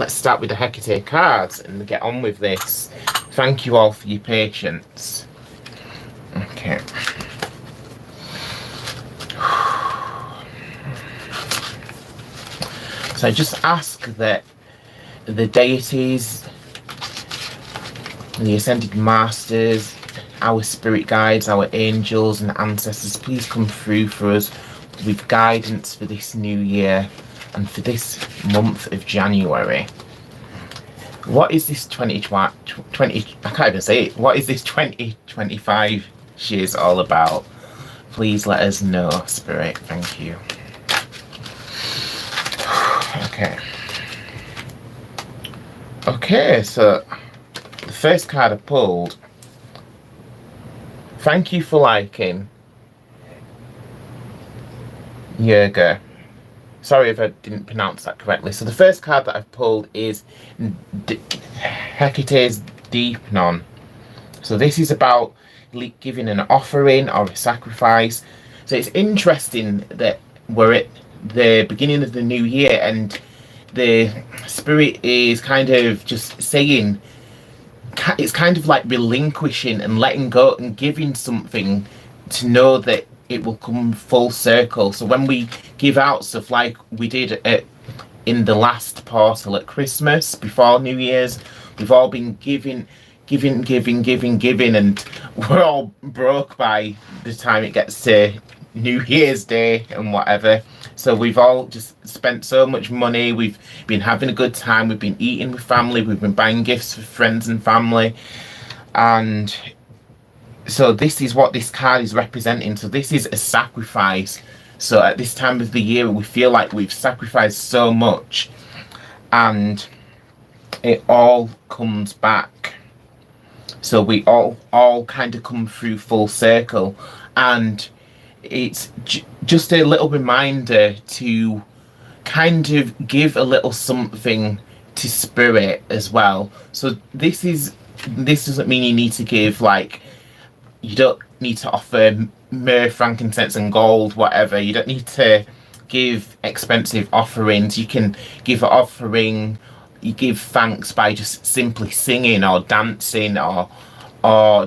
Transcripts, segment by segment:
let's start with the Hecate cards and get on with this. Thank you all for your patience. Okay. So I just ask that the deities, the ascended masters, our spirit guides, our angels and ancestors, please come through for us with guidance for this new year and for this month of January. What is this 2020? I can't even say it. What is this 2025 shiz all about? Please let us know, Spirit. Thank you. Okay. Okay, so the first card I pulled. Thank you for liking. Yerga. Sorry if I didn't pronounce that correctly. So the first card that I've pulled is Hecate's Deepnon. So this is about giving an offering or a sacrifice. So it's interesting that we're at the beginning of the new year and the spirit is kind of just saying, it's kind of like relinquishing and letting go and giving something to know that it will come full circle. So when we give out stuff like we did in the last portal at Christmas before New Year's, we've all been giving, and we're all broke by the time it gets to New Year's Day and whatever. So we've all just spent so much money, we've been having a good time, we've been eating with family, we've been buying gifts for friends and family, and so this is what this card is representing. So this is a sacrifice. So at this time of the year we feel like we've sacrificed so much and it all comes back. So we all kind of come through full circle, and it's just a little reminder to kind of give a little something to spirit as well. So this doesn't mean you need to give, like, you don't need to offer myrrh, frankincense and gold, whatever. You don't need to give expensive offerings. You can give an offering, you give thanks by just simply singing or dancing or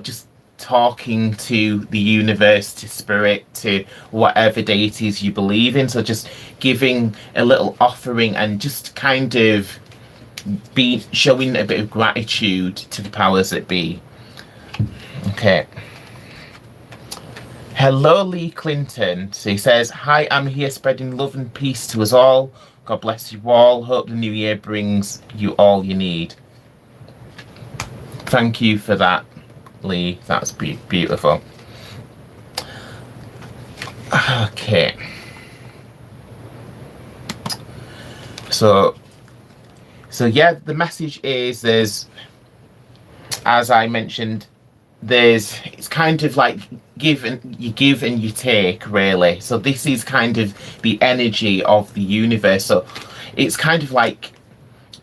just talking to the universe, to spirit, to whatever deities you believe in. So just giving a little offering and just kind of showing a bit of gratitude to the powers that be. Okay. Hello, Lee Clinton. So he says, hi, I'm here spreading love and peace to us all. God bless you all. Hope the new year brings you all you need. Thank you for that, Lee. That's beautiful. Okay. So yeah, the message is there's, as I mentioned, it's kind of like give and you take, really. So this is kind of the energy of the universe. So it's kind of like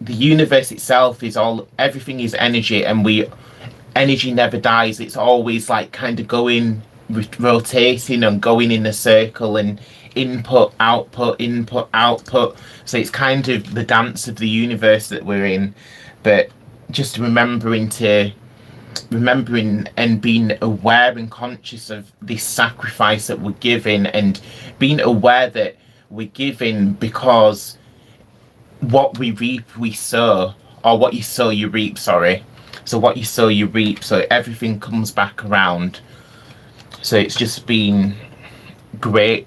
the universe itself is everything is energy, and energy never dies. It's always like kind of going, rotating and going in a circle, and input, output, input, output. So it's kind of the dance of the universe that we're in, but just remembering and being aware and conscious of this sacrifice that we're giving, and being aware that we're giving because what we reap we sow, or what you sow you reap, sorry. So what you sow you reap, so everything comes back around. So it's just being great,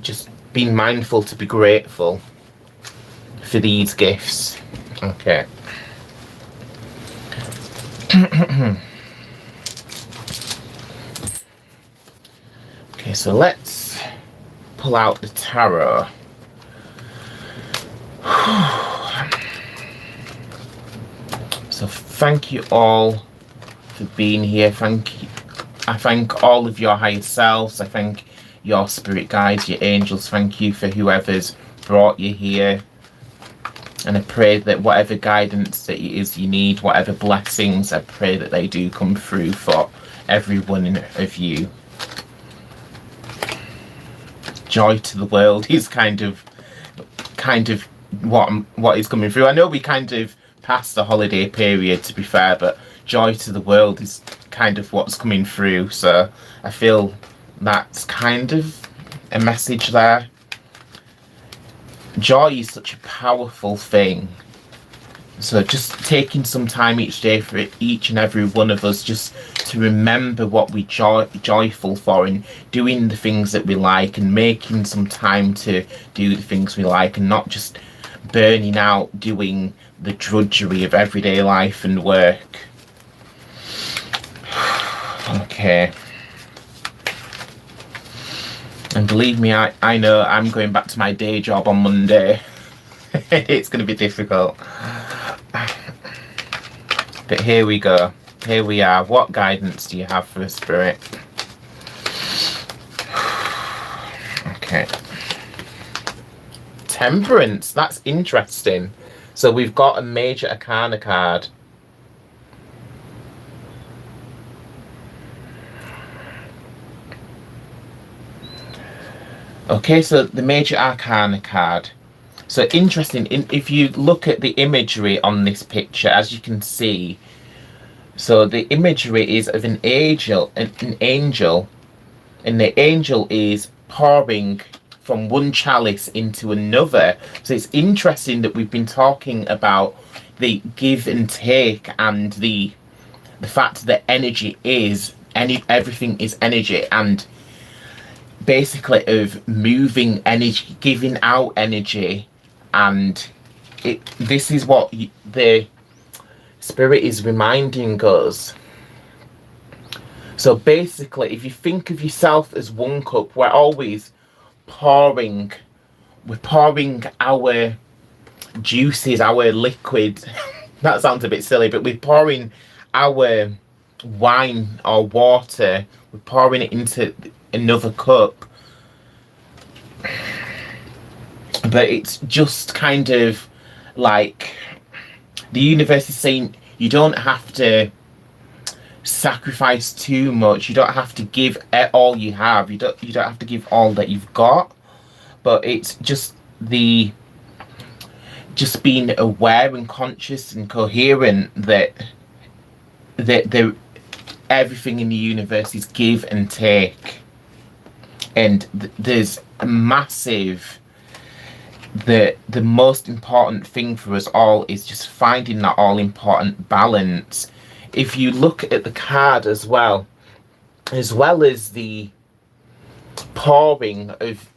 just being mindful to be grateful for these gifts. Okay. Okay, so let's pull out the tarot. So thank you all for being here. I thank all of your higher selves. I thank your spirit guides, your angels. Thank you for whoever's brought you here. And I pray that whatever guidance that it is you need, whatever blessings, I pray that they do come through for every one of you. Joy to the world is kind of what is coming through. I know we kind of passed the holiday period, to be fair, but joy to the world is kind of what's coming through. So I feel that's kind of a message there. Joy is such a powerful thing. So just taking some time each day for each and every one of us just to remember what we joyful for, and doing the things that we like, and making some time to do the things we like, and not just burning out doing the drudgery of everyday life and work. Okay. And believe me, I know I'm going back to my day job on Monday. It's going to be difficult. But here we go. Here we are. What guidance do you have for the Spirit? Okay. Temperance. That's interesting. So we've got a major arcana card. Okay, so the major arcana card. So interesting, if you look at the imagery on this picture, as you can see, so the imagery is of an angel, and the angel is pouring from one chalice into another. So it's interesting that we've been talking about the give and take, and the fact that energy is, everything is energy, and basically of moving energy, giving out energy. And this is what the Spirit is reminding us. So basically, if you think of yourself as one cup, we're always pouring our juices, our liquid. That sounds a bit silly, but we're pouring our wine or water, we're pouring it into another cup. But it's just kind of like the universe is saying you don't have to sacrifice too much. You don't have to give all you have. You don't have to give all that you've got. But it's just being aware and conscious and coherent that everything in the universe is give and take. And there's a massive, the most important thing for us all is just finding that all important balance. If you look at the card as well as the pouring of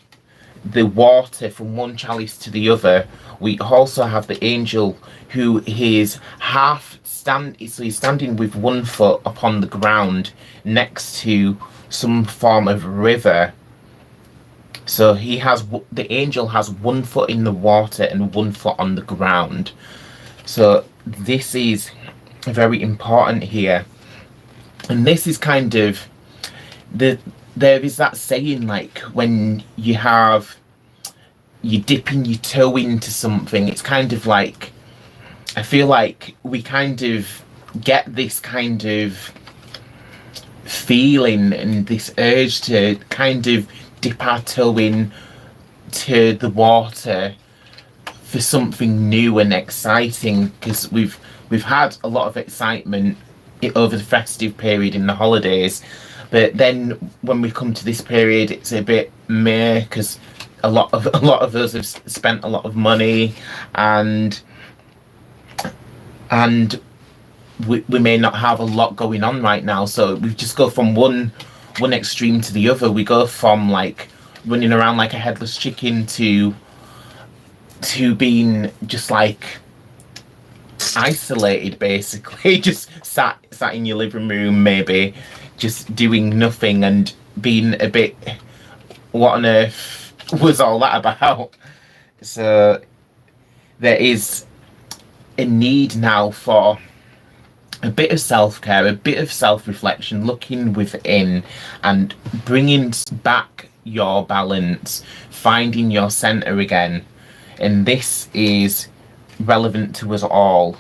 the water from one chalice to the other, we also have the angel who is so he's standing with one foot upon the ground next to some form of river. So the angel has one foot in the water and one foot on the ground. So this is very important here. And this is kind of there is that saying, like when you're dipping your toe into something, it's kind of like, I feel like we kind of get this kind of feeling and this urge to kind of dip our toe in to the water for something new and exciting, because we've had a lot of excitement over the festive period in the holidays, but then when we come to this period it's a bit meh, because a lot of us have spent a lot of money, and we may not have a lot going on right now. So we just go from one extreme to the other. We go from like running around like a headless chicken to being just like isolated, basically. Just sat in your living room, maybe just doing nothing and being a bit, what on earth was all that about? So there is a need now for a bit of self-care, a bit of self-reflection, looking within and bringing back your balance, finding your center again. And this is relevant to us all.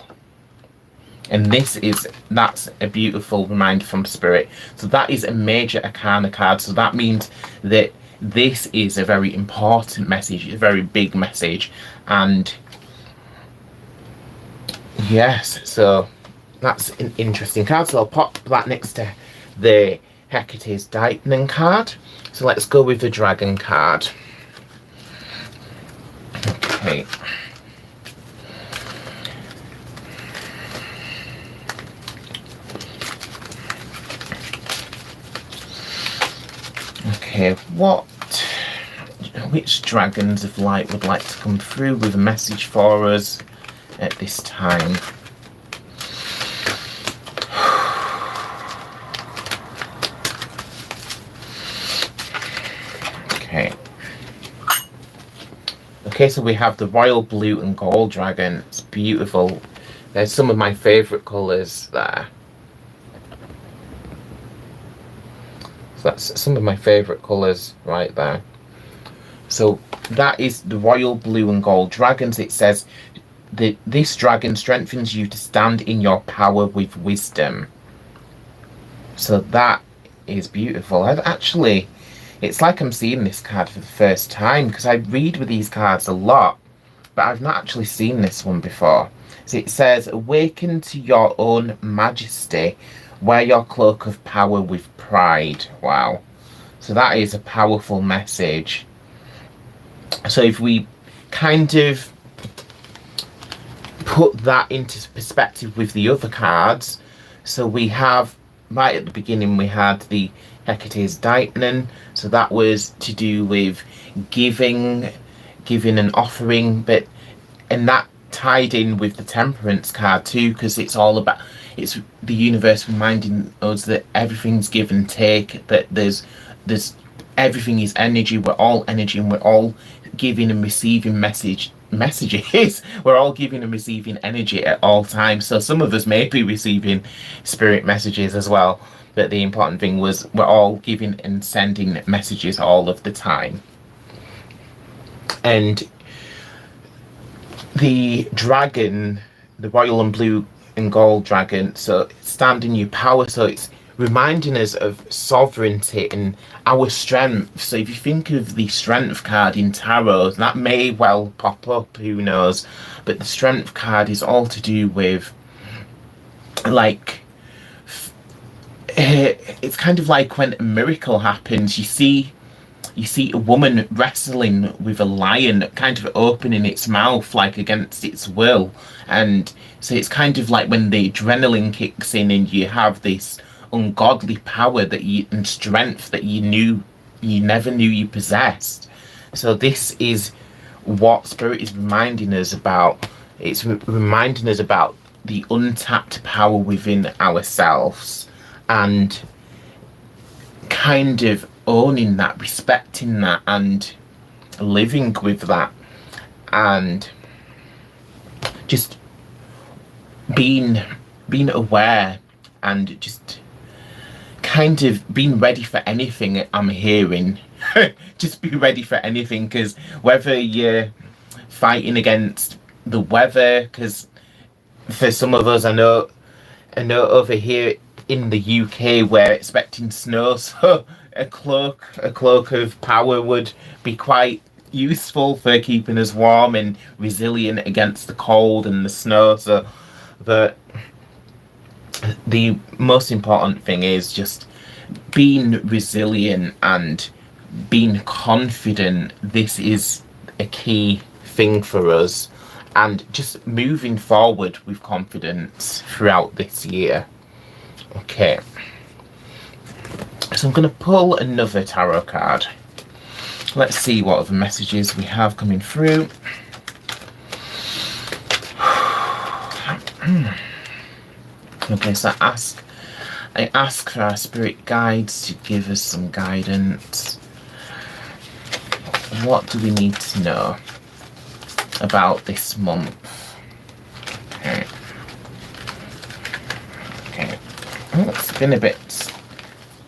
And that's a beautiful reminder from Spirit. So that is a major arcana card. So that means that this is a very important message, a very big message. And Yes, so that's an interesting card. So I'll pop that next to the Hecate's Dighton card. So let's go with the Dragon card. Okay. Okay, which dragons of light would like to come through with a message for us at this time? Okay, so we have the royal blue and gold dragon. It's beautiful. There's some of my favourite colours there. So that's some of my favourite colours right there. So that is the royal blue and gold dragons. It says that this dragon strengthens you to stand in your power with wisdom. So that is beautiful. It's like I'm seeing this card for the first time, because I read with these cards a lot, but I've not actually seen this one before. So it says, awaken to your own majesty, wear your cloak of power with pride. Wow. So that is a powerful message. So if we kind of put that into perspective with the other cards, so we have, right at the beginning, we had the Hecate's Dighton, so that was to do with giving an offering, and that tied in with the Temperance card too, because it's the universe reminding us that everything's give and take, that there's everything is energy, we're all energy, and we're all giving and receiving messages. We're all giving and receiving energy at all times. So some of us may be receiving spirit messages as well, but the important thing was we're all giving and sending messages all of the time. And the dragon, the royal and blue and gold dragon, so stand in your power, so it's reminding us of sovereignty and our strength. So if you think of the strength card in tarot, that may well pop up, who knows, but the strength card is all to do with, like, it's kind of like when a miracle happens, you see a woman wrestling with a lion, kind of opening its mouth like against its will, and so it's kind of like when the adrenaline kicks in and you have this ungodly power and strength that you never knew you possessed. So this is what Spirit is reminding us about. It's reminding us about the untapped power within ourselves, and kind of owning that, respecting that, and living with that, and just being aware, and just kind of being ready for anything. I'm hearing just be ready for anything, because whether you're fighting against the weather, because for some of us, I know over here in the UK we're expecting snow, so a cloak of power would be quite useful for keeping us warm and resilient against the cold and the snow. So but the most important thing is just being resilient and being confident. This is a key thing for us, and just moving forward with confidence throughout this year. Okay, so I'm going to pull another tarot card. Let's see what other messages we have coming through. Okay, so I ask for our spirit guides to give us some guidance. What do we need to know about this month? Okay. Oh, it's been a bit.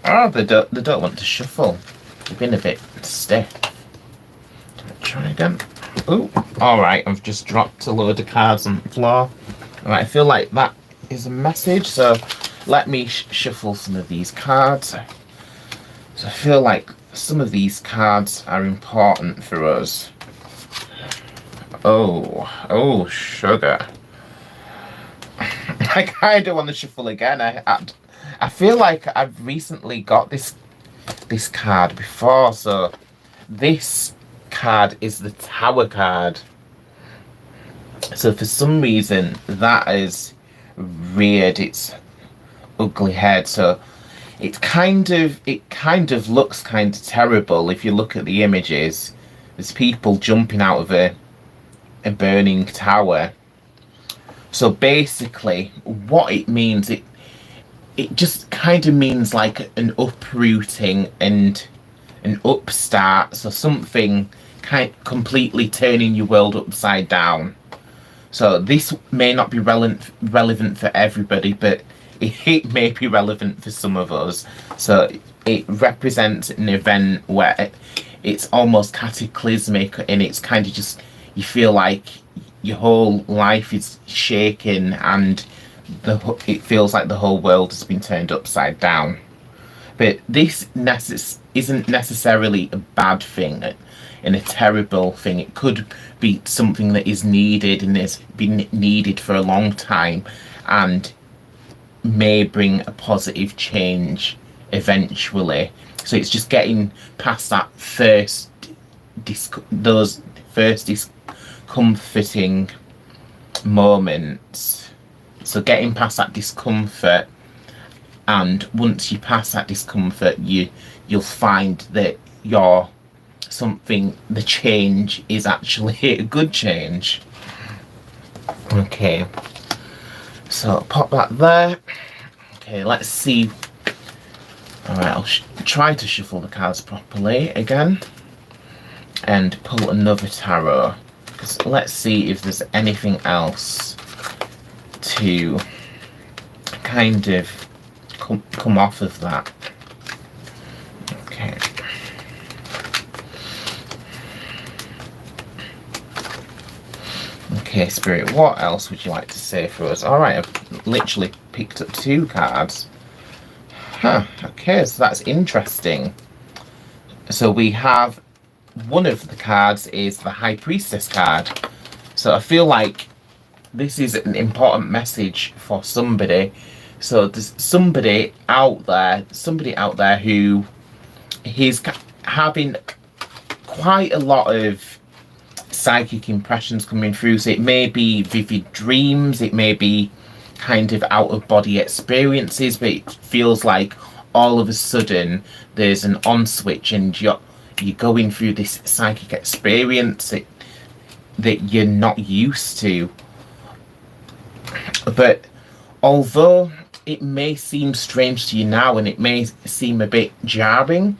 Oh, they don't want to shuffle. They've been a bit stiff. Try again. Oh, all right. I've just dropped a load of cards on the floor. All right, I feel like that is a message. So let me shuffle some of these cards. So I feel like some of these cards are important for us. Oh, sugar. I kind of want to shuffle again. I feel like I've recently got this card before. So this card is the Tower card. So for some reason that is reared its ugly head. So it kind of looks kind of terrible if you look at the images. There's people jumping out of a burning tower. So basically what it means, it just kind of means like an uprooting and an upstart. So something kind of completely turning your world upside down. So this may not be relevant for everybody, but it may be relevant for some of us. So it represents an event where it's almost cataclysmic, and it's kind of just, you feel like your whole life is shaking, and it feels like the whole world has been turned upside down. But this isn't necessarily a bad thing and a terrible thing. It could be something that is needed and has been needed for a long time, and may bring a positive change eventually. So it's just getting past that those first discomforting moments. So getting past that discomfort, and once you pass that discomfort, you'll find that the change is actually a good change. Okay, so pop that there. Okay, let's see. Alright, I'll try to shuffle the cards properly again and pull another tarot, because let's see if there's anything else to kind of come off of that. Okay. Okay, Spirit, what else would you like to say for us? Alright, I've literally picked up 2 cards. Huh, okay, so that's interesting. So we have, one of the cards is the High Priestess card. So I feel like this is an important message for somebody. So there's somebody out there who is having quite a lot of psychic impressions coming through. So it may be vivid dreams, it may be kind of out of body experiences, but it feels like all of a sudden there's an on switch and you're going through this psychic experience that you're not used to. But although it may seem strange to you now and it may seem a bit jarring,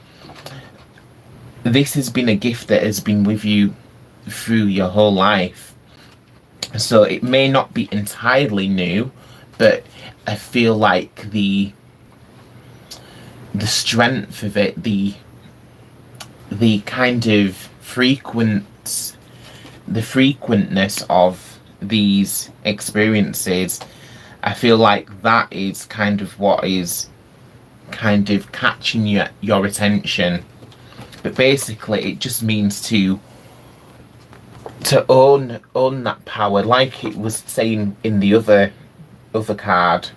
this has been a gift that has been with you through your whole life. So it may not be entirely new, but I feel like the strength of it, the kind of frequentness of these experiences, I feel like that is kind of what is kind of catching your attention. But basically it just means to own that power, like it was saying in the other card,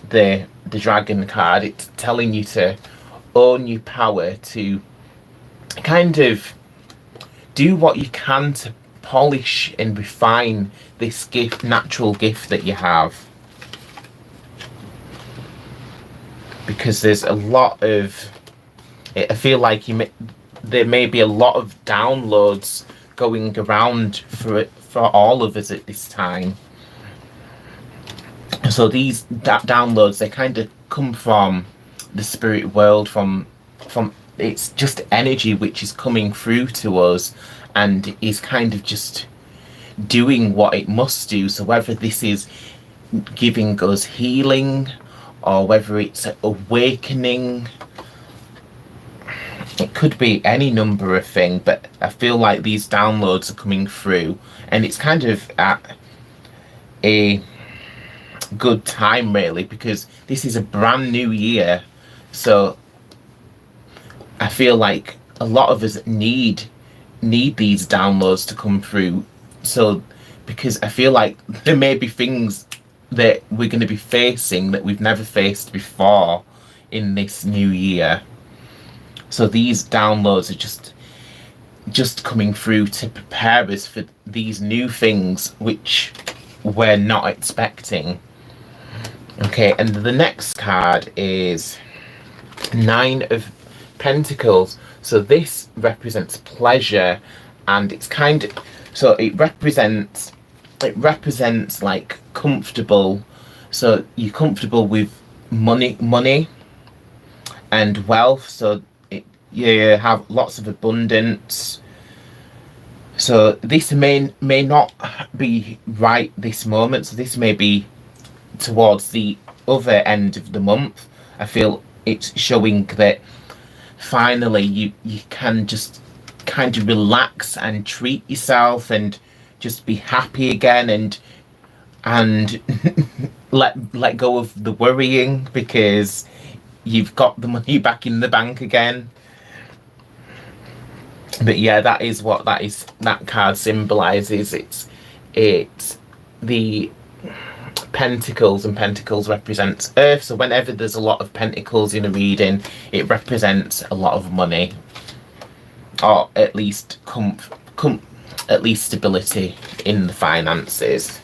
the dragon card. It's telling you to own your power, to kind of do what you can to polish and refine this natural gift that you have, because there's a lot of, I feel like there may be a lot of downloads going around for all of us at this time. So these downloads, they kind of come from the spirit world, from it's just energy which is coming through to us and is kind of just doing what it must do. So whether this is giving us healing or whether it's awakening, it could be any number of things, but I feel like these downloads are coming through and it's kind of at a good time really, because this is a brand new year. So I feel like a lot of us need these downloads to come through. So because I feel like there may be things that we're going to be facing that we've never faced before in this new year. So these downloads are just coming through to prepare us for these new things which we're not expecting. Okay, and the next card is Nine of Pentacles. So this represents pleasure, and it's kind of, so it represents like comfortable. So you're comfortable with money and wealth. So you have lots of abundance. So this may not be right this moment. So this may be towards the other end of the month. I feel it's showing that finally you can just kind of relax and treat yourself and just be happy again, and let go of the worrying, because you've got the money back in the bank again. But yeah, that is what that card symbolizes. It's the Pentacles, and Pentacles represents Earth. So whenever there's a lot of Pentacles in a reading, it represents a lot of money, or at least at least stability in the finances.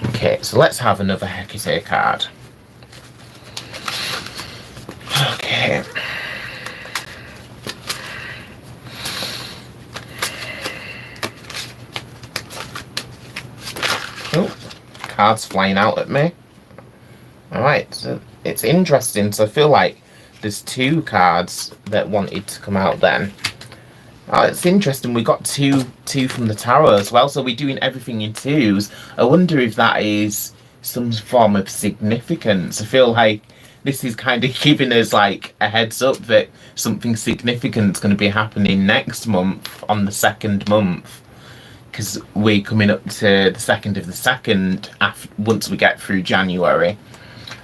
Okay, so let's have another Hecate card. Okay. Oh, cards flying out at me. Alright, so it's interesting. So I feel like there's two cards that wanted to come out then. Oh, it's interesting. We got two from the tarot as well. So we're doing everything in twos. I wonder if that is some form of significance. I feel like this is kind of giving us like a heads up that something significant is going to be happening next month on the second month, because we're coming up to the 2nd of the 2nd once we get through January.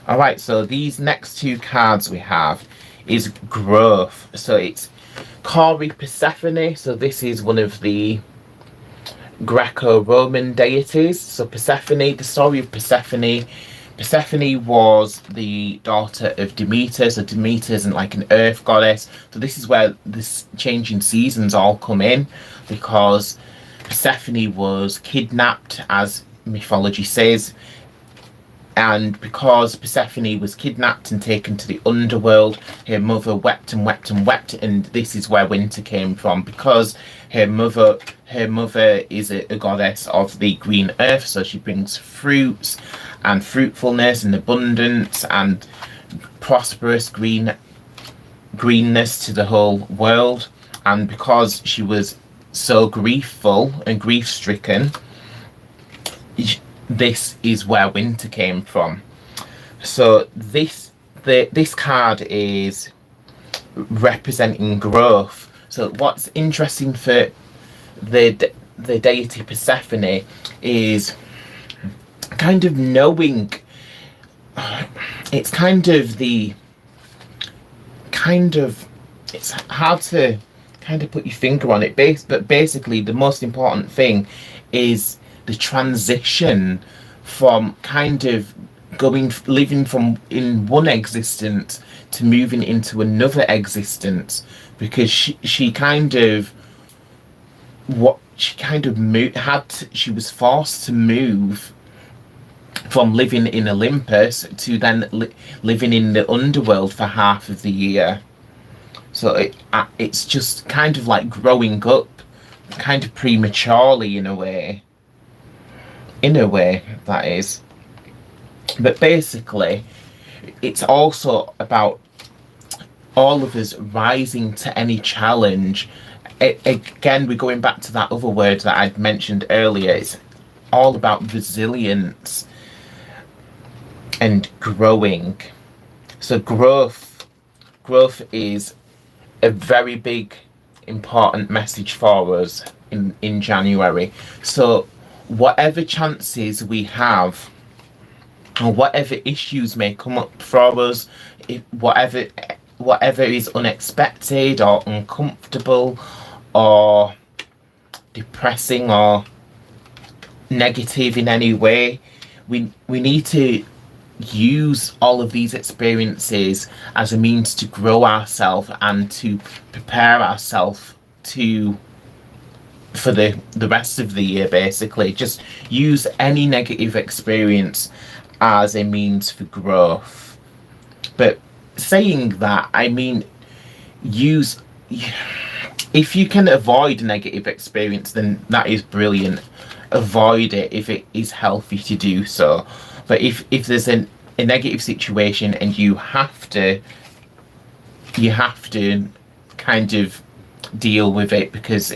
All right, so these next two cards we have is growth. So it's Kori Persephone. So this is one of the Greco-Roman deities. So Persephone, the story of Persephone. Persephone was the daughter of Demeter. So Demeter isn't like an earth goddess. So this is where this changing seasons all come in, because Persephone was kidnapped, as mythology says. And because Persephone was kidnapped and taken to the underworld, her mother wept and wept and wept, and this is where winter came from, because her mother is a goddess of the green earth, so she brings fruits and fruitfulness and abundance and prosperous greenness to the whole world. And because she was so griefful and grief-stricken, this is where winter came from. So this card is representing growth. So what's interesting for the deity Persephone is kind of knowing. It's it's hard to kind of put your finger on it, but basically the most important thing is the transition from kind of living from in one existence to moving into another existence, because she was forced to move from living in Olympus to then living in the underworld for half of the year. So it's just kind of like growing up kind of prematurely in a way, that is. But basically it's also about all of us rising to any challenge. Again, we're going back to that other word that I'd mentioned earlier. It's all about resilience and growing. So growth is a very big important message for us in January. So whatever chances we have, or whatever issues may come up for us, whatever is unexpected or uncomfortable or depressing or negative in any way, we need to use all of these experiences as a means to grow ourselves and to prepare ourselves to for the rest of the year. Basically, just use any negative experience as a means for growth. But saying that, I mean, use if you can avoid negative experience, then that is brilliant. Avoid it if it is healthy to do so. But if there's a negative situation and you have to kind of deal with it because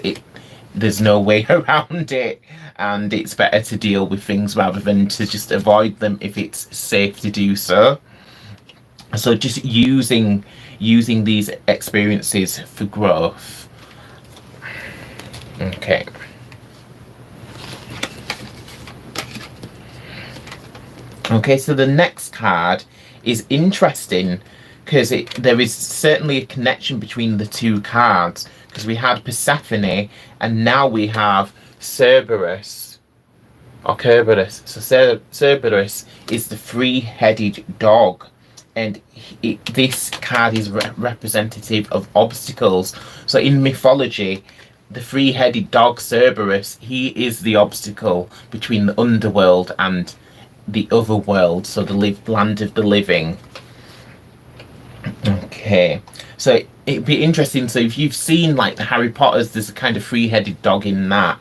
there's no way around it, and it's better to deal with things rather than to just avoid them if it's safe to do so. So just using these experiences for growth. Okay. Okay, so the next card is interesting because there is certainly a connection between the two cards, because we had Persephone and now we have Cerberus or Kerberos. So Cerberus is the three-headed dog, and this card is representative of obstacles. So in mythology, the three-headed dog Cerberus, he is the obstacle between the underworld and the other world, so the land of the living. Okay, so it'd be interesting. So if you've seen like the Harry Potters, there's a kind of three-headed dog in that.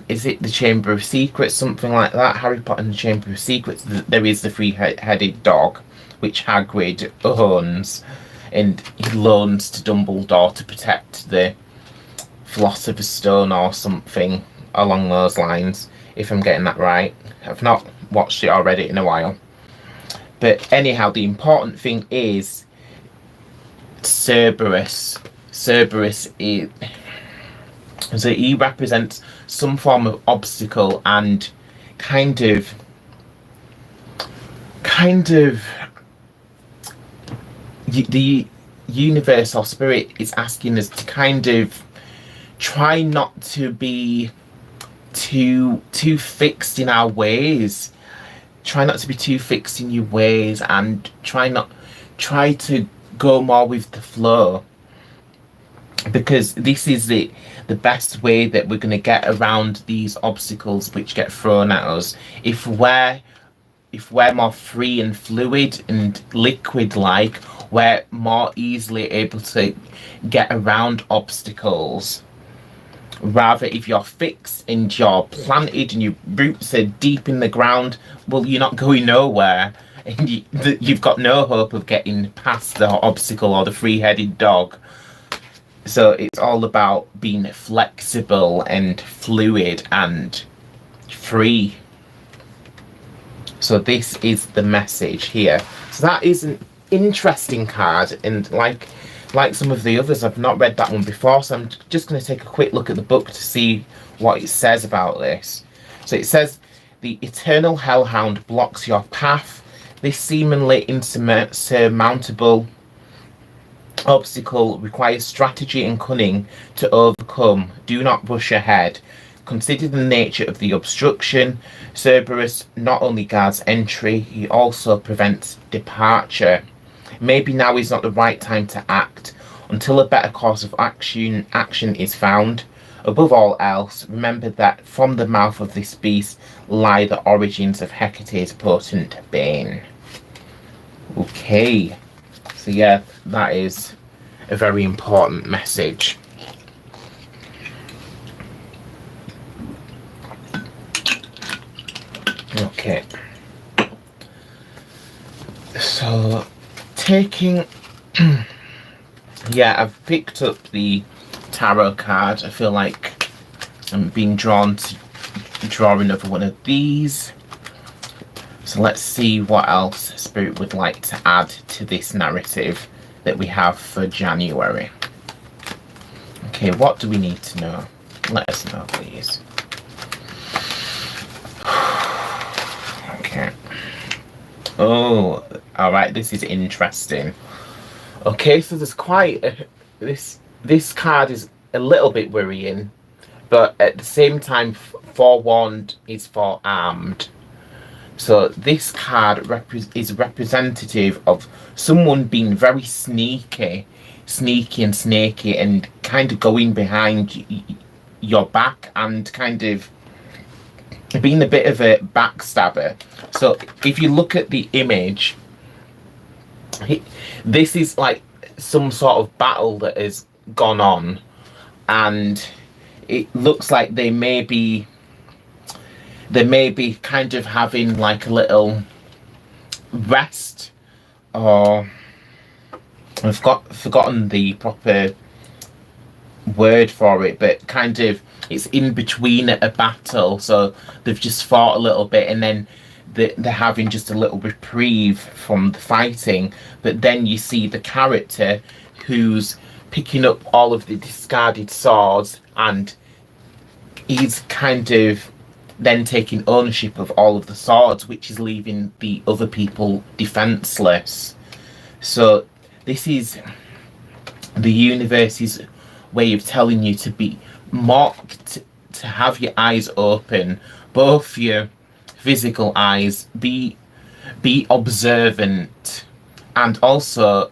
Is it the Chamber of Secrets, something like that? Harry Potter and the Chamber of Secrets. There is the three-headed dog, which Hagrid owns, and he loans to Dumbledore to protect the Philosopher's Stone or something along those lines, if I'm getting that right. I've not watched it or read it in a while. But anyhow, the important thing is Cerberus. Cerberus is... So he represents some form of obstacle and kind of the universe or spirit is asking us to kind of try not to be too fixed in our ways. Try not to be too fixed in your ways, and try to go more with the flow, because this is the best way that we're going to get around these obstacles which get thrown at us. If we're more free and fluid and liquid like, we're more easily able to get around obstacles. Rather, if you're fixed and you're planted and your roots are deep in the ground, well, you're not going nowhere, and you've got no hope of getting past the obstacle or the three-headed dog. So it's all about being flexible and fluid and free. So this is the message here. So that is an interesting card, and like some of the others, I've not read that one before, so I'm just going to take a quick look at the book to see what it says about this. So it says, the eternal hellhound blocks your path. This seemingly insurmountable obstacle requires strategy and cunning to overcome. Do not rush ahead. Consider the nature of the obstruction. Cerberus not only guards entry, he also prevents departure. Maybe now is not the right time to act until a better course of action is found. Above all else, remember that from the mouth of this beast lie the origins of Hecate's potent bane. Okay, so yeah, that is a very important message. Okay, so taking yeah, I've picked up the tarot card. I feel like I'm being drawn to draw another one of these. So let's see what else Spirit would like to add to this narrative that we have for January. Okay, what do we need to know? Let us know, please. Okay. Oh, alright, this is interesting. Okay, so there's quite this card is a little bit worrying, but at the same time, forewarned is forearmed. So this card is representative of someone being very sneaky and snaky, and kind of going behind your back and kind of being a bit of a backstabber. So if you look at the image, this is like some sort of battle that has gone on, and it looks like they may be kind of having like a little rest, or I've forgotten the proper word for it, but kind of it's in between a battle, so they've just fought a little bit, and then they're having just a little reprieve from the fighting. But then you see the character who's picking up all of the discarded swords, and he's kind of then taking ownership of all of the swords, which is leaving the other people defenseless. So this is the universe's way of telling you to be mocked, to have your eyes open, both your physical eyes, be observant, and also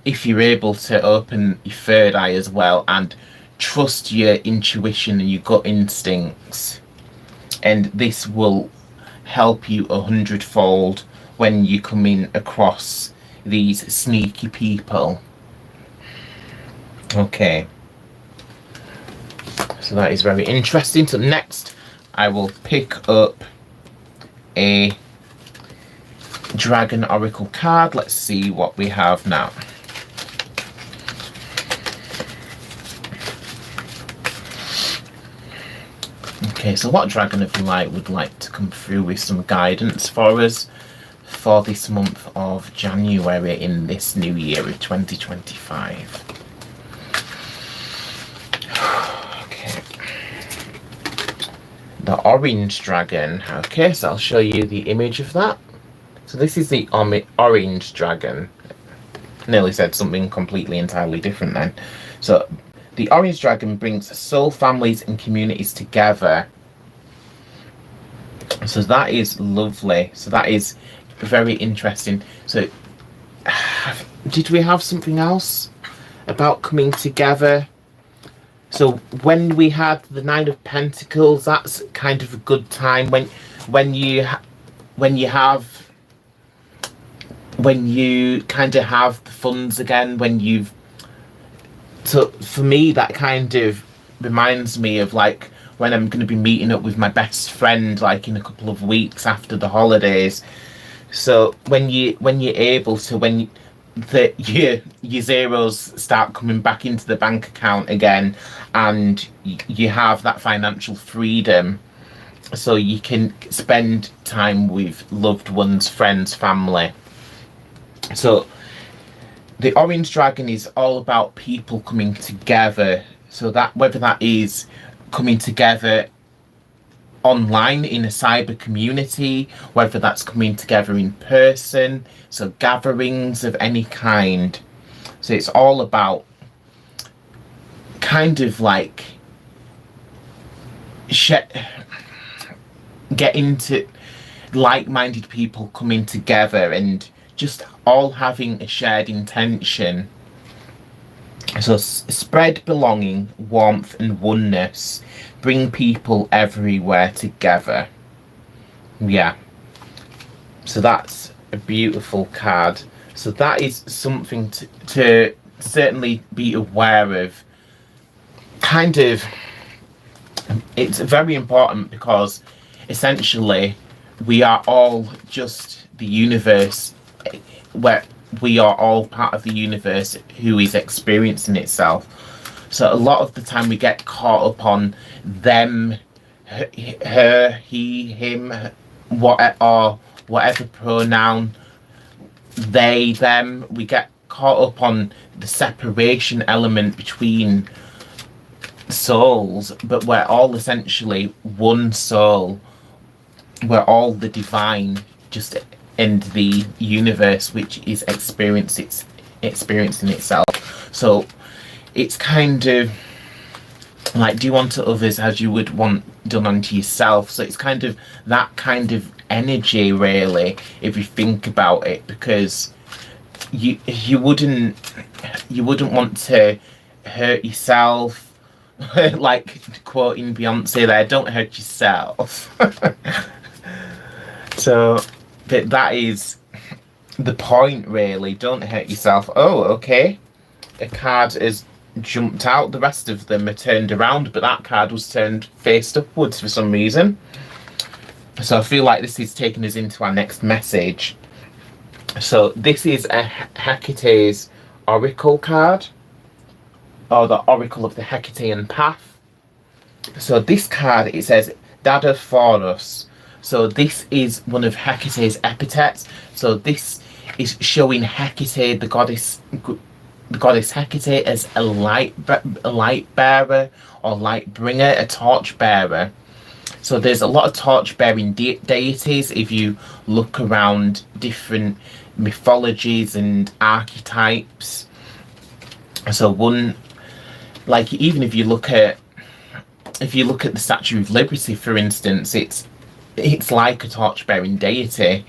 if you're able to open your third eye as well and trust your intuition and your gut instincts. And this will help you 100-fold when you come in across these sneaky people. Okay, so that is very interesting. So next I will pick up a Dragon Oracle card. Let's see what we have now. Okay, so what Dragon of Light would like to come through with some guidance for us for this month of January in this new year of 2025? Okay. The Orange Dragon. Okay, so I'll show you the image of that. So this is the Orange Dragon. Nearly said something completely entirely different then. So the Orange Dragon brings soul families and communities together. So that is lovely. So that is very interesting. So did we have something else about coming together? So when we had the Nine of Pentacles, that's kind of a good time when you kind of have the funds again, when you've. So for me, that kind of reminds me of like when I'm going to be meeting up with my best friend like in a couple of weeks after the holidays. So when you're able to, your zeros start coming back into the bank account again, and you have that financial freedom, so you can spend time with loved ones, friends, family. So the Orange Dragon is all about people coming together. So that whether that is coming together online in a cyber community, whether that's coming together in person, so gatherings of any kind. So it's all about kind of like getting to like-minded people coming together and just all having a shared intention. So spread belonging, warmth and oneness. Bring people everywhere together. Yeah. So that's a beautiful card. So that is something to certainly be aware of. Kind of, it's very important because essentially we are all just the universe, where we are all part of the universe who is experiencing itself. So a lot of the time we get caught up on them, her, he, him, or whatever pronoun, they, them. We get caught up on the separation element between souls, but we're all essentially one soul. We're all the divine, just in the universe, which is experiencing itself. So it's kind of like do unto others as you would want done unto yourself. So it's kind of that kind of energy, really, if you think about it, because you wouldn't want to hurt yourself. Like quoting Beyonce there, don't hurt yourself. So, but that is the point, really. Don't hurt yourself. Oh, okay. A card has jumped out. The rest of them are turned around, but that card was turned face upwards for some reason. So I feel like this is taking us into our next message. So this is a Hecate's Oracle card, or the Oracle of the Hecatean Path. So this card, it says Dada for us. So this is one of Hecate's epithets. So this is showing Hecate, the goddess Hecate, as a light bearer or light bringer, a torch bearer. So there's a lot of torch bearing deities if you look around different mythologies and archetypes. So one, like, even if you look at the Statue of Liberty, for instance, it's like a torch bearing deity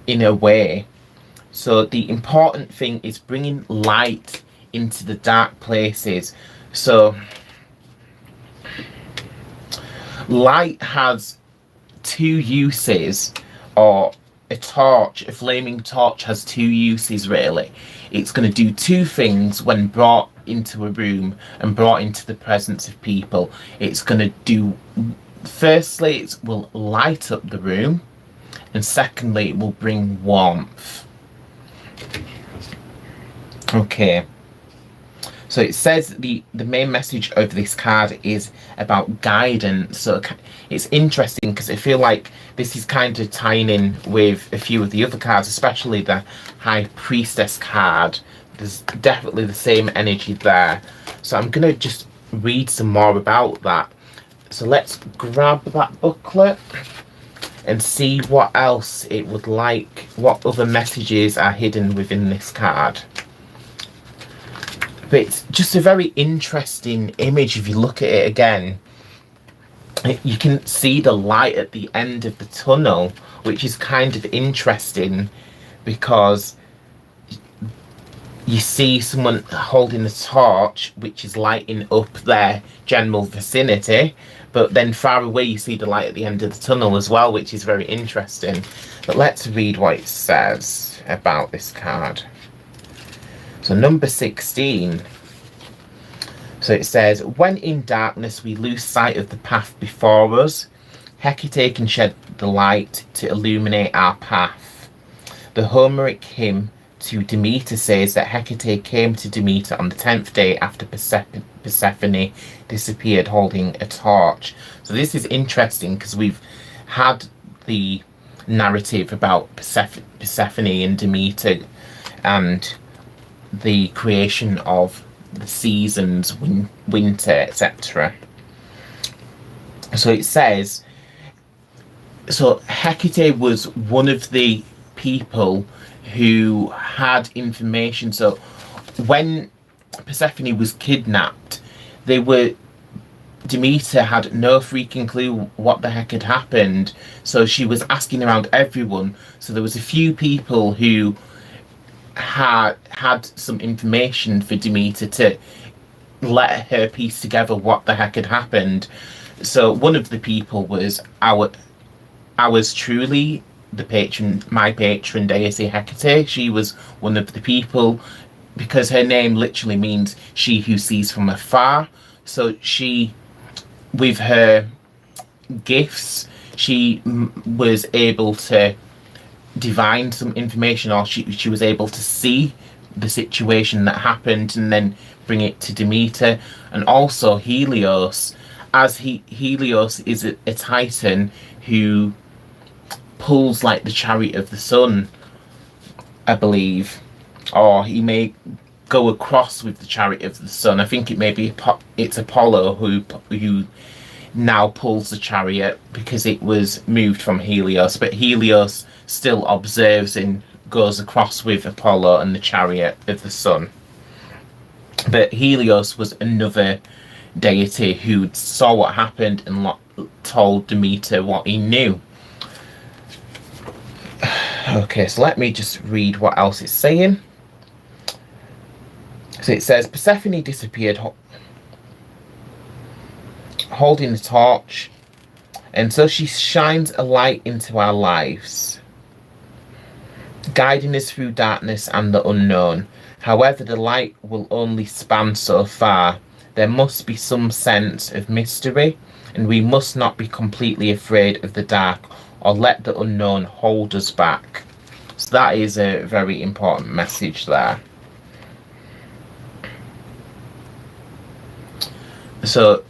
in a way. So the important thing is bringing light into the dark places. So light has two uses, or a flaming torch has two uses, really. It's going to do two things when brought into a room and brought into the presence of people. It's going to do, firstly, it will light up the room, and secondly, it will bring warmth. Okay, so it says the main message of this card is about guidance. So it's interesting because I feel like this is kind of tying in with a few of the other cards, especially the High Priestess card. There's definitely the same energy there. So I'm going to just read some more about that. So let's grab that booklet and see what else it would like, what other messages are hidden within this card. But it's just a very interesting image if you look at it again. You can see the light at the end of the tunnel, which is kind of interesting because you see someone holding a torch which is lighting up their general vicinity, but then far away you see the light at the end of the tunnel as well, which is very interesting. But let's read what it says about this card. So number 16. So it says, when in darkness we lose sight of the path before us, Hecate can shed the light to illuminate our path. The Homeric hymn to Demeter says that Hecate came to Demeter on the 10th day after Persephone disappeared holding a torch. So this is interesting because we've had the narrative about Persephone and Demeter and the creation of the seasons, winter, etc. So it says, so Hecate was one of the people who had information. So when Persephone was kidnapped, Demeter had no freaking clue what the heck had happened. So she was asking around everyone. So there was a few people who had some information for Demeter to let her piece together what the heck had happened. So one of the people was ours truly, my patron deity Hecate. She was one of the people because her name literally means she who sees from afar. So she, with her gifts, she was able to divine some information, or she was able to see the situation that happened and then bring it to Demeter. And also Helios, as Helios is a titan who pulls like the chariot of the sun, I believe, or he may go across with the chariot of the sun. I think it may be it's Apollo who now pulls the chariot because it was moved from Helios, but Helios still observes and goes across with Apollo and the chariot of the sun. But Helios was another deity who saw what happened and told Demeter what he knew. Okay, so let me just read what else it's saying. So it says Persephone disappeared holding the torch, and so she shines a light into our lives, guiding us through darkness and the unknown. However, the light will only span so far. There must be some sense of mystery, and we must not be completely afraid of the dark or let the unknown hold us back. So that is a very important message there. So,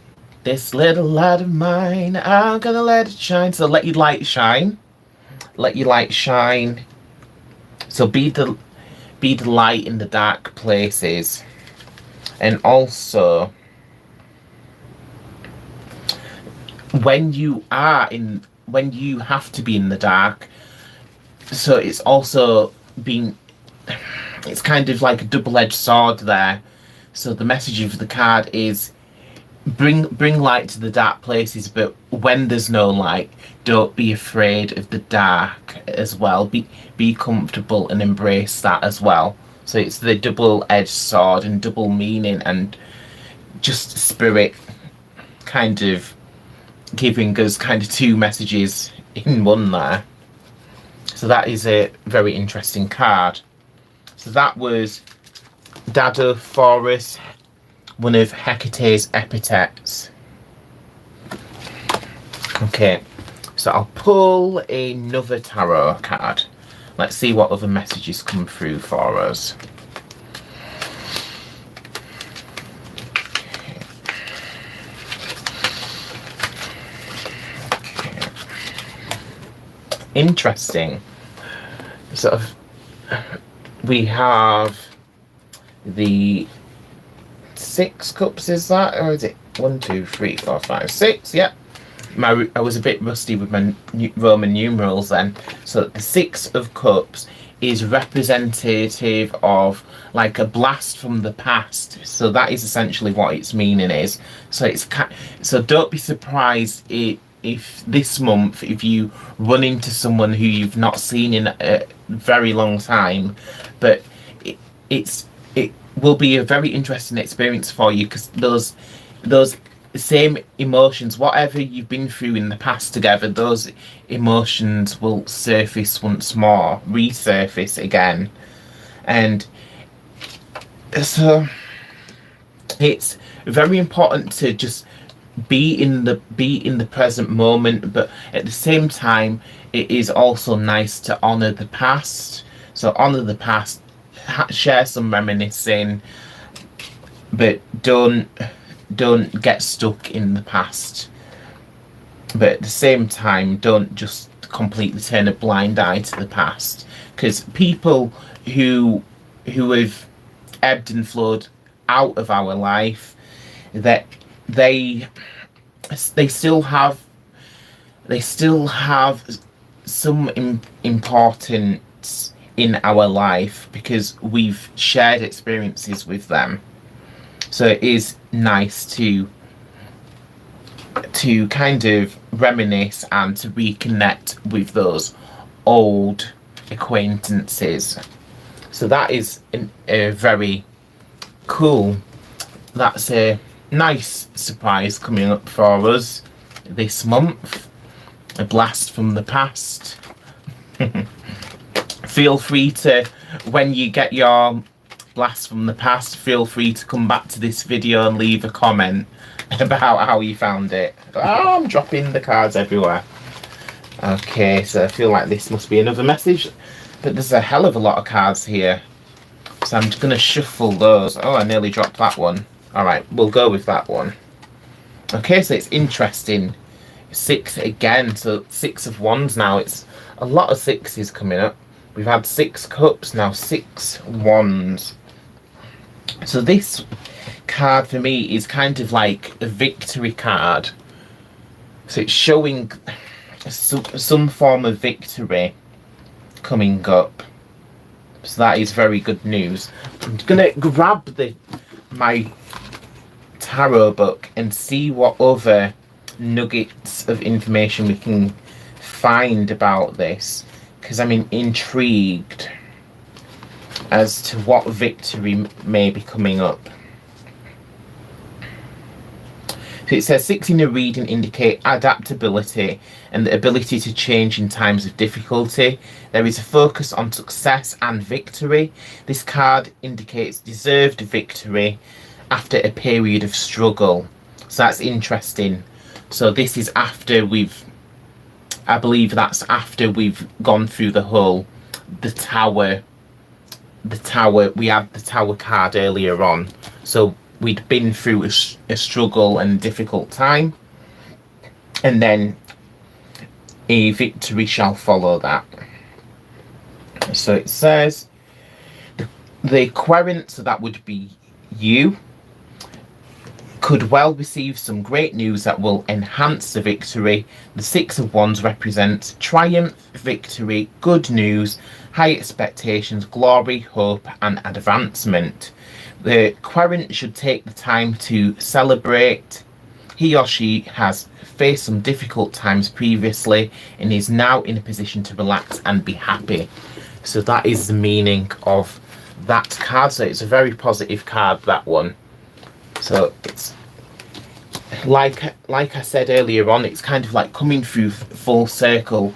this little light of mine, I'm gonna let it shine. So let your light shine. Let your light shine. So be the light in the dark places. And also, when you have to be in the dark, so it's also it's kind of like a double-edged sword there. So the message of the card is bring light to the dark places, but when there's no light, don't be afraid of the dark as well. Be comfortable and embrace that as well. So it's the double-edged sword and double meaning, and just Spirit kind of giving us kind of two messages in one there. So that is a very interesting card. So that was Dado for us, one of Hecate's epithets. Okay, so I'll pull another tarot card. Let's see what other messages come through for us. Okay. Interesting. So we have the 6 cups, is that, or is it 1, 2, 3, 4, 5, 6? Yep. I was a bit rusty with my Roman numerals then. So the 6 of Cups is representative of like a blast from the past. So that is essentially what its meaning is. So so don't be surprised if this month, if you run into someone who you've not seen in a very long time, but it will be a very interesting experience for you, because those same emotions, whatever you've been through in the past together, those emotions will surface once more, resurface again. And so it's very important to just be in the present moment, but at the same time it is also nice to honor the past. So honor the past, share some reminiscing, but don't get stuck in the past. But at the same time, don't just completely turn a blind eye to the past, because people who have ebbed and flowed out of our life, that they still have some importance in our life, because we've shared experiences with them. So it is nice to kind of reminisce and to reconnect with those old acquaintances. So that is a very cool, that's a nice surprise coming up for us this month. A blast from the past. Feel free to, when you get your blast from the past, feel free to come back to this video and leave a comment about how you found it. Oh, I'm dropping the cards everywhere. Okay, so I feel like this must be another message, but there's a hell of a lot of cards here, so I'm just going to shuffle those. Oh, I nearly dropped that one. Alright, we'll go with that one. Okay, so it's interesting. 6 again, so 6 of Wands now. It's a lot of 6s coming up. We've had 6 cups, now 6 wands. So this card for me is kind of like a victory card. So it's showing some form of victory coming up. So that is very good news. I'm going to grab my tarot book and see what other nuggets of information we can find about this, because I'm intrigued as to what victory may be coming up. So it says 6 in the reading indicate adaptability and the ability to change in times of difficulty. There is a focus on success and victory. This card indicates deserved victory after a period of struggle. So that's interesting. So this is after I believe that's after we've gone through the tower. We had the tower card earlier on. So we'd been through a struggle and difficult time, and then a victory shall follow that. So it says the querent, so that would be you, could well receive some great news that will enhance the victory. The 6 of Wands represents triumph, victory, good news, high expectations, glory, hope, and advancement. The querent should take the time to celebrate. He or she has faced some difficult times previously and is now in a position to relax and be happy. So that is the meaning of that card. So it's a very positive card, that one. So it's like I said earlier on, it's kind of like coming through full circle.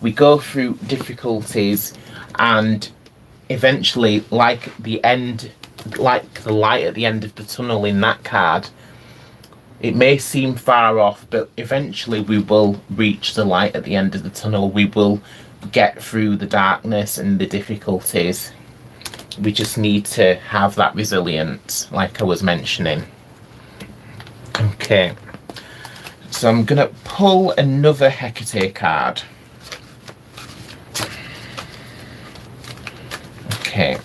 We go through difficulties, and eventually, like the light at the end of the tunnel in that card, it may seem far off, but eventually we will reach the light at the end of the tunnel. We will get through the darkness and the difficulties. We just need to have that resilience, like I was mentioning. Okay, so I'm gonna pull another Hecate card. Okay.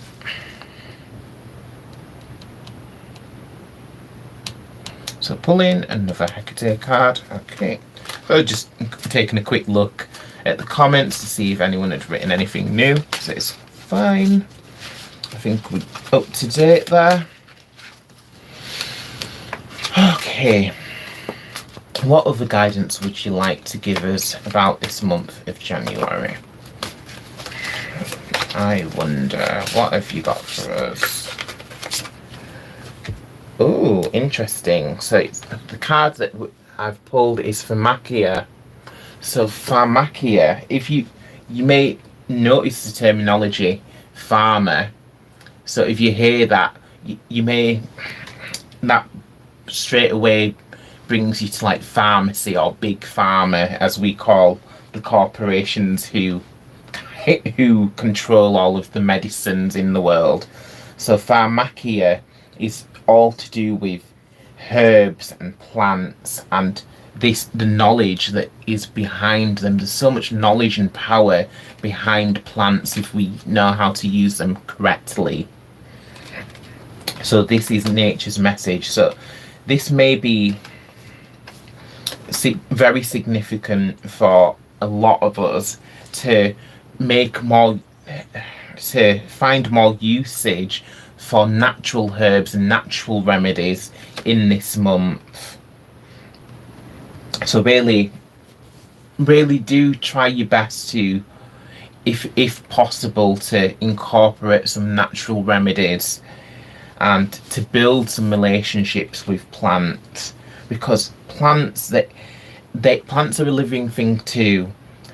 So pull in another Hecate card. Okay, so just taking a quick look at the comments to see if anyone had written anything new. So it's fine. I think we're up to date there. Okay, what other guidance would you like to give us about this month of January? I wonder, what have you got for us? Oh, interesting. So it's, the card that I've pulled is Pharmakia. So Pharmakia, if you may notice the terminology farmer. So if you hear that, you may, that straight away brings you to like pharmacy or big pharma, as we call the corporations who control all of the medicines in the world. So Pharmakia is all to do with herbs and plants and the knowledge that is behind them. There's so much knowledge and power behind plants if we know how to use them correctly. So this is nature's message. So this may be very significant for a lot of us to find more usage for natural herbs and natural remedies in this month. So really do try your best to, if possible, to incorporate some natural remedies and to build some relationships with plants, because plants are a living thing too,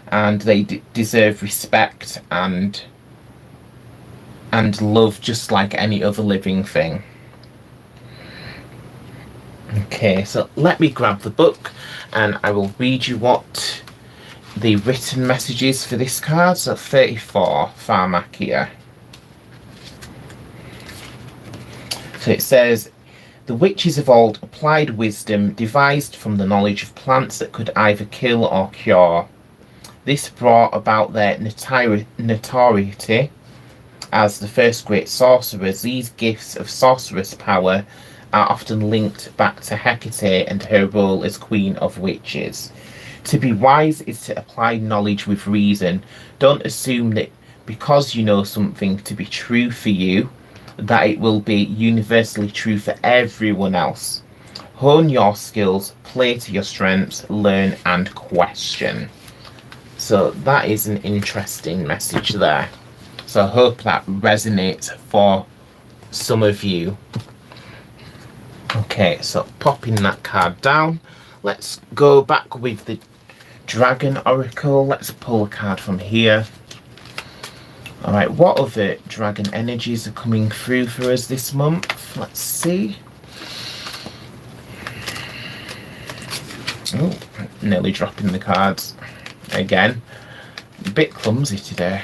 and they deserve respect and love just like any other living thing. Okay, so let me grab the book and I will read you what the written message is for this card. So 34, Pharmakia. So it says, the witches of old applied wisdom devised from the knowledge of plants that could either kill or cure. This brought about their notoriety as the first great sorcerers. These gifts of sorceress power are often linked back to Hecate and her role as queen of witches. To be wise is to apply knowledge with reason. Don't assume that because you know something to be true for you, that it will be universally true for everyone else. Hone your skills, play to your strengths, learn and question. So that is an interesting message there. So I hope that resonates for some of you. Okay, so popping that card down. Let's go back with the Dragon Oracle. Let's pull a card from here. Alright, what other dragon energies are coming through for us this month? Let's see. Oh, nearly dropping the cards again. A bit clumsy today.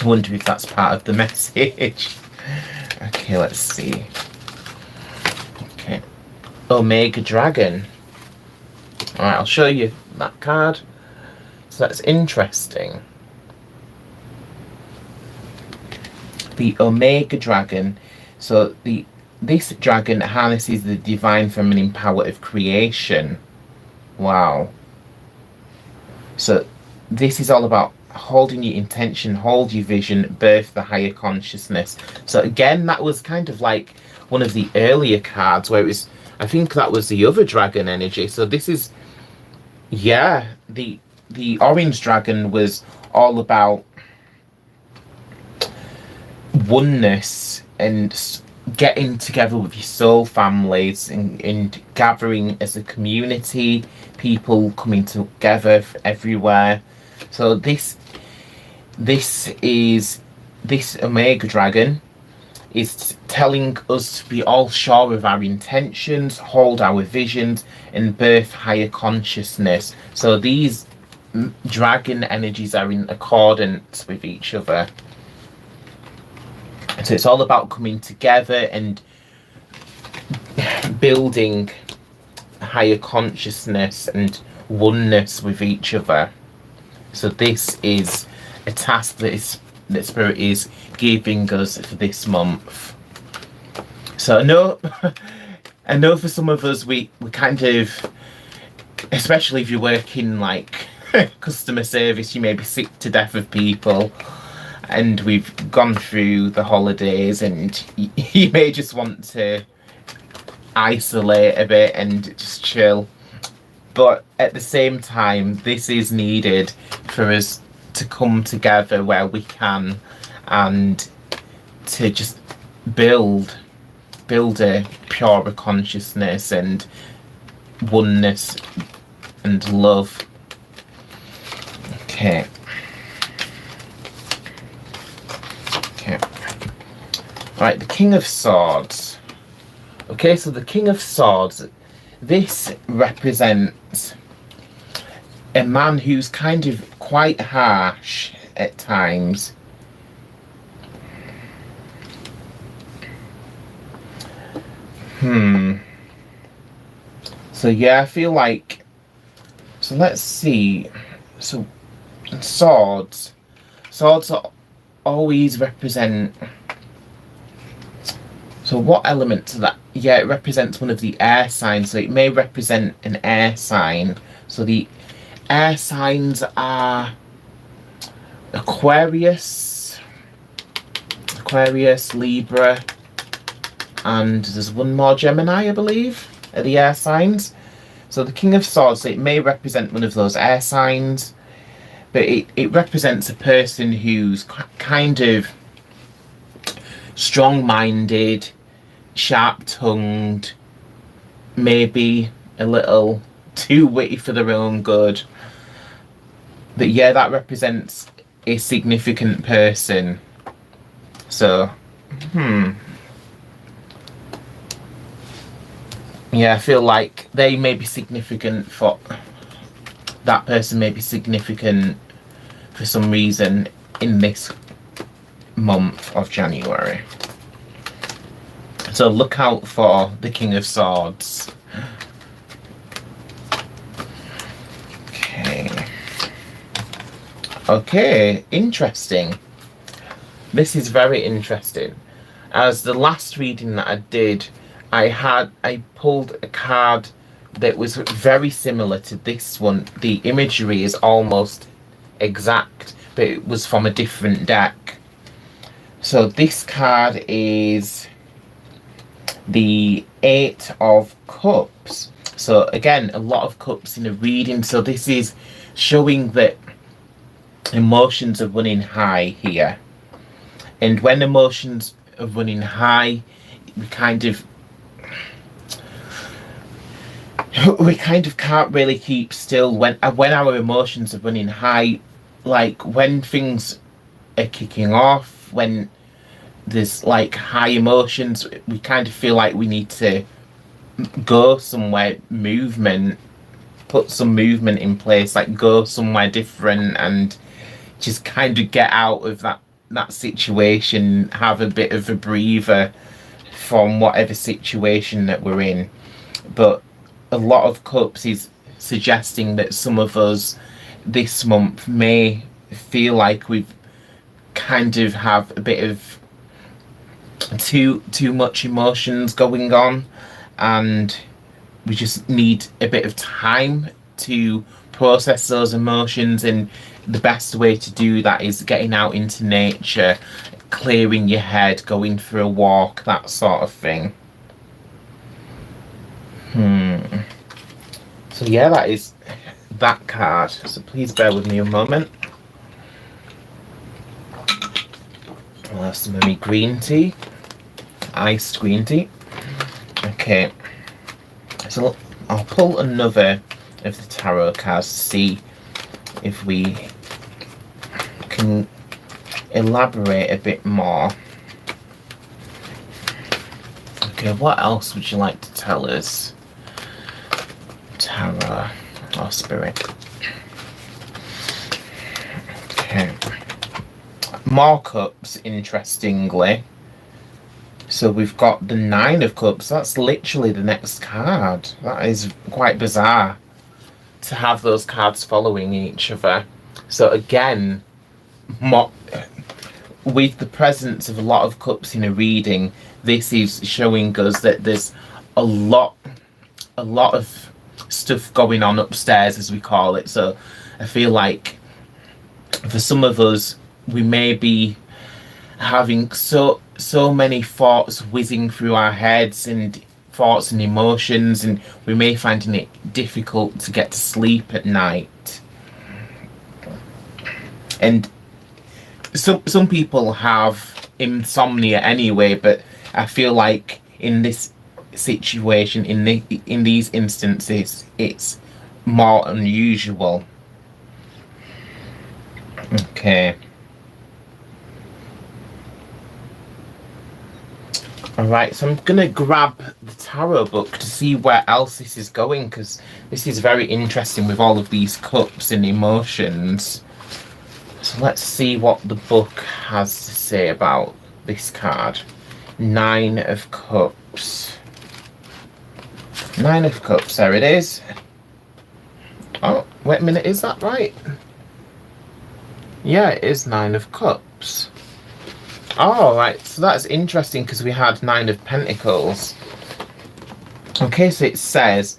I wonder if that's part of the message. Okay, let's see. Okay, Omega Dragon. Alright, I'll show you that card. So that's interesting. The Omega Dragon. So this dragon harnesses the divine feminine power of creation. Wow. So this is all about holding your intention, hold your vision, birth the higher consciousness. So again, that was kind of like one of the earlier cards where it was, I think that was the other dragon energy. So this is, yeah, the orange dragon was all about oneness and getting together with your soul families and gathering as a community, people coming together everywhere. So this Omega Dragon is telling us to be all sure of our intentions, hold our visions, and birth higher consciousness. So these dragon energies are in accordance with each other. So it's all about coming together and building higher consciousness and oneness with each other. So this is a task that Spirit is giving us for this month. So I know for some of us we kind of, especially if you're working like customer service, you may be sick to death of people. And we've gone through the holidays and you may just want to isolate a bit and just chill. But at the same time, this is needed for us to come together where we can and to just build a purer consciousness and oneness and love. Okay. Right, the King of Swords. Okay, so the King of Swords, this represents a man who's kind of quite harsh at times. So yeah, I feel like, so let's see. So swords are always represent, so what element to that? Yeah, it represents one of the air signs, so it may represent an air sign. So the air signs are Aquarius, Libra, and there's one more, Gemini, I believe, are the air signs. So the King of Swords, it may represent one of those air signs, but it represents a person who's kind of strong-minded, sharp-tongued, maybe a little too witty for their own good. But yeah, that represents a significant person. So, yeah, I feel like they may be significant for, that person may be significant for some reason in this month of January. So look out for the King of Swords. Okay, interesting. This is very interesting. As the last reading that I did, I pulled a card that was very similar to this one. The imagery is almost exact, but it was from a different deck. So this card is the Eight of Cups. So again, a lot of cups in a reading. So this is showing that emotions are running high here. And when emotions are running high, we kind of can't really keep still when our emotions are running high. Like when things are kicking off, when there's like high emotions, we kind of feel like we need to go somewhere, put some movement in place, like go somewhere different and just kind of get out of that situation, have a bit of a breather from whatever situation that we're in. But a lot of cups is suggesting that some of us this month may feel like we've kind of have a bit of too much emotions going on, and we just need a bit of time to process those emotions. And the best way to do that is getting out into nature, clearing your head, going for a walk, that sort of thing. So yeah, that is that card. So please bear with me a moment. I'll have some of my green tea, iced green tea. Okay, so I'll pull another of the tarot cards to see if we can elaborate a bit more. Okay, what else would you like to tell us, tarot or spirit? Okay, more cups, interestingly. So we've got the Nine of Cups. That's literally the next card. That is quite bizarre to have those cards following each other. So again, with the presence of a lot of cups in a reading, this is showing us that there's a lot of stuff going on upstairs, as we call it. So I feel like for some of us, we may be having so many thoughts whizzing through our heads, and thoughts and emotions, and we may finding it difficult to get to sleep at night. And some people have insomnia anyway, but I feel like in this situation, in these instances, it's more unusual. Okay. Alright, so I'm gonna grab the tarot book to see where else this is going, because this is very interesting with all of these cups and emotions. So let's see what the book has to say about this card. Nine of Cups. Nine of Cups, there it is. Oh, wait a minute, is that right? Yeah, it is Nine of Cups. Oh, right, so that's interesting because we had Nine of Pentacles. Okay, so it says,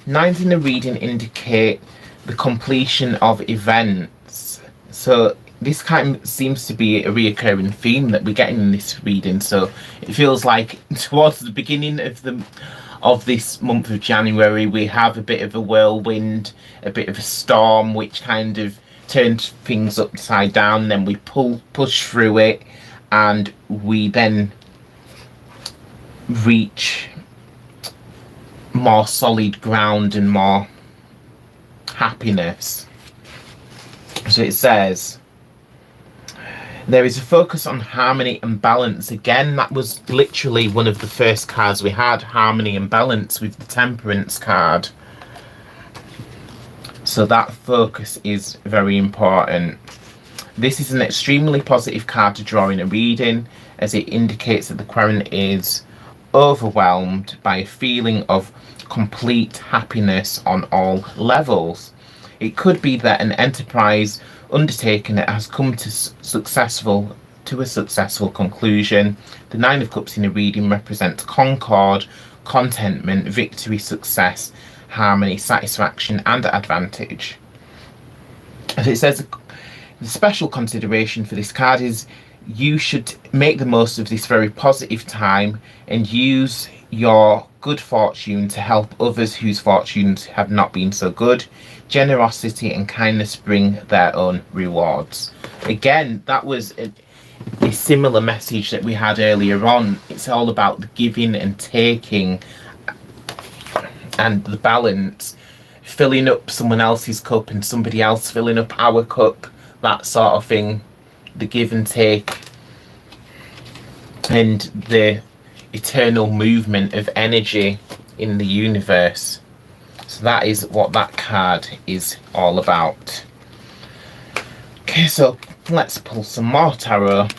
nines in the reading indicate the completion of events. So this kind of seems to be a reoccurring theme that we're getting in this reading. So it feels like towards the beginning of this month of January, we have a bit of a whirlwind, a bit of a storm, which kind of turns things upside down. Then we push through it, and we then reach more solid ground and more happiness. So it says, there is a focus on harmony and balance. Again, that was literally one of the first cards we had, harmony and balance, with the Temperance card. So that focus is very important. This is an extremely positive card to draw in a reading, as it indicates that the Querent is overwhelmed by a feeling of complete happiness on all levels. It could be that an enterprise undertaken has come to a successful conclusion. The Nine of Cups in a reading represents concord, contentment, victory, success, harmony, satisfaction, and advantage. As it says, the special consideration for this card is you should make the most of this very positive time and use your good fortune to help others whose fortunes have not been so good. generosity and kindness bring their own rewards. Again, that was a similar message that we had earlier on. It's all about the giving and taking and the balance, filling up someone else's cup and somebody else filling up our cup, that sort of thing, the give and take, and the eternal movement of energy in the universe. So that is what that card is all about. Okay, so let's pull some more tarot.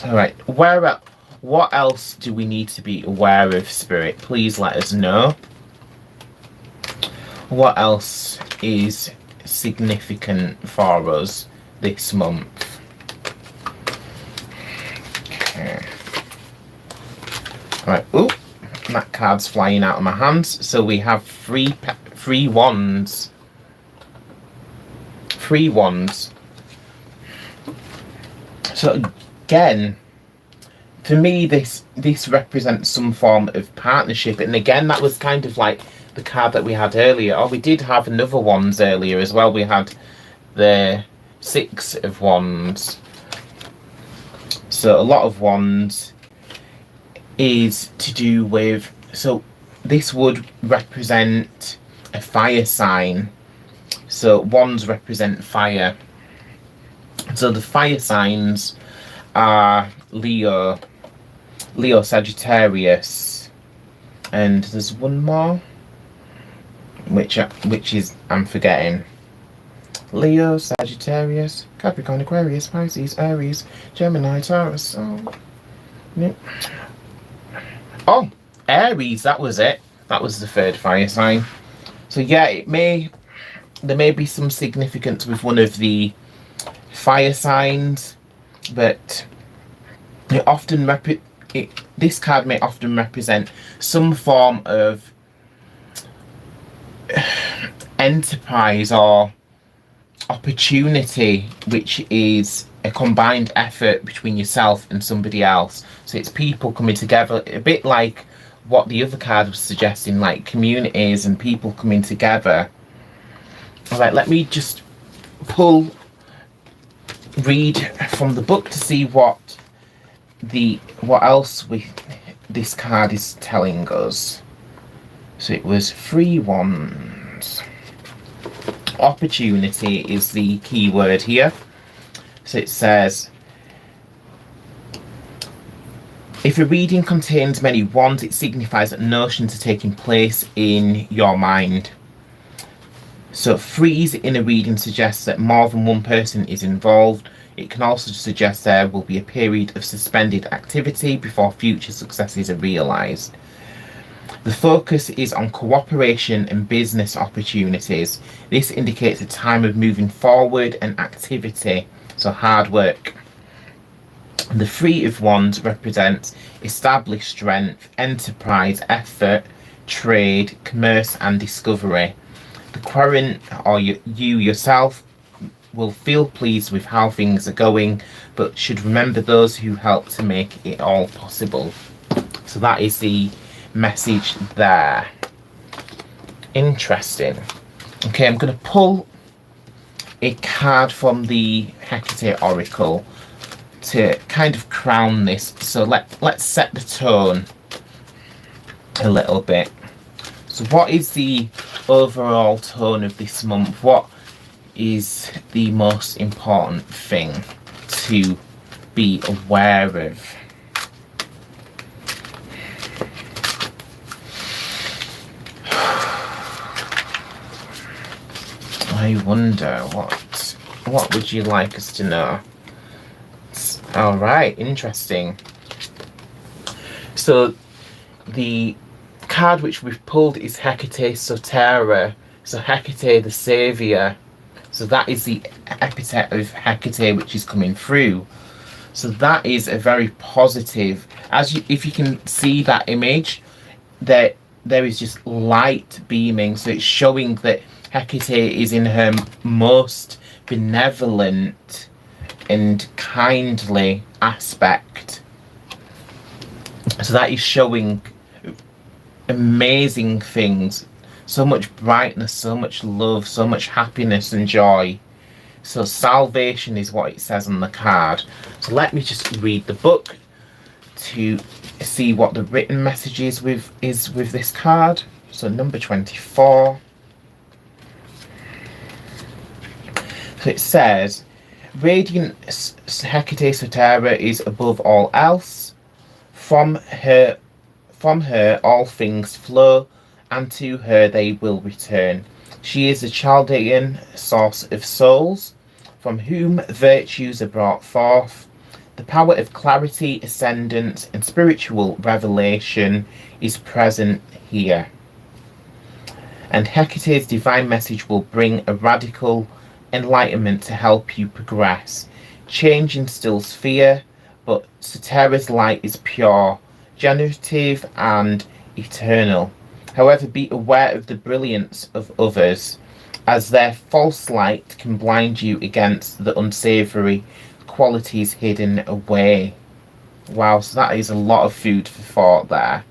All right, what else do we need to be aware of, Spirit? Please let us know. What else is significant for us this month? Okay. All right. Oh, that card's flying out of my hands. So we have three wands. 3 wands. So again, for me, this represents some form of partnership. And again, that was kind of like the card that we had earlier. Oh, we did have another wands earlier as well. We had the 6 of wands. So a lot of wands is to do with, so this would represent a fire sign. So wands represent fire. So the fire signs are Leo, Sagittarius, and there's one more, which is I'm forgetting. Leo, Sagittarius, Capricorn, Aquarius, Pisces, Aries, Gemini, Taurus. Oh, Aries, that was it. That was the 3rd fire sign. So yeah, there may be some significance with one of the fire signs, but it often this card may often represent some form of enterprise or opportunity, which is a combined effort between yourself and somebody else. So it's people coming together, a bit like what the other card was suggesting, like communities and people coming together. All right, let me just read from the book to see what else this card is telling us. So it was 3 wands. Opportunity is the key word here. So it says, if a reading contains many wands, it signifies that notions are taking place in your mind. So freeze in a reading suggests that more than one person is involved. It can also suggest there will be a period of suspended activity before future successes are realised. The focus is on cooperation and business opportunities. This indicates a time of moving forward and activity, so hard work. The 3 of wands represents established strength, enterprise, effort, trade, commerce and discovery. The current, or you yourself, will feel pleased with how things are going, but should remember those who helped to make it all possible. So that is the message there. Interesting. Okay, I'm going to pull a card from the Hecate Oracle to kind of crown this. So let's set the tone a little bit. So what is the overall tone of this month? What is the most important thing to be aware of? I wonder what would you like us to know? All right, interesting. So the card which we've pulled is Hecate Sotera. So Hecate the Saviour. So that is the epithet of Hecate which is coming through. So that is a very positive. If you can see that image, there is just light beaming. So it's showing that Hecate is in her most benevolent and kindly aspect. So that is showing amazing things. so much brightness, so much love, so much happiness and joy. So salvation is what it says on the card. So let me just read the book to see what the written message is with this card. So number 24. So it says, Radiant Hecate Sotera is above all else. From her all things flow, and to her they will return. She is the Chaldean source of souls, from whom virtues are brought forth. The power of clarity, ascendance, and spiritual revelation is present here. And Hecate's divine message will bring a radical enlightenment to help you progress. Change instills fear, but Sotera's light is pure, generative, and eternal. However, be aware of the brilliance of others, as their false light can blind you against the unsavory qualities hidden away. Wow, so that is a lot of food for thought there.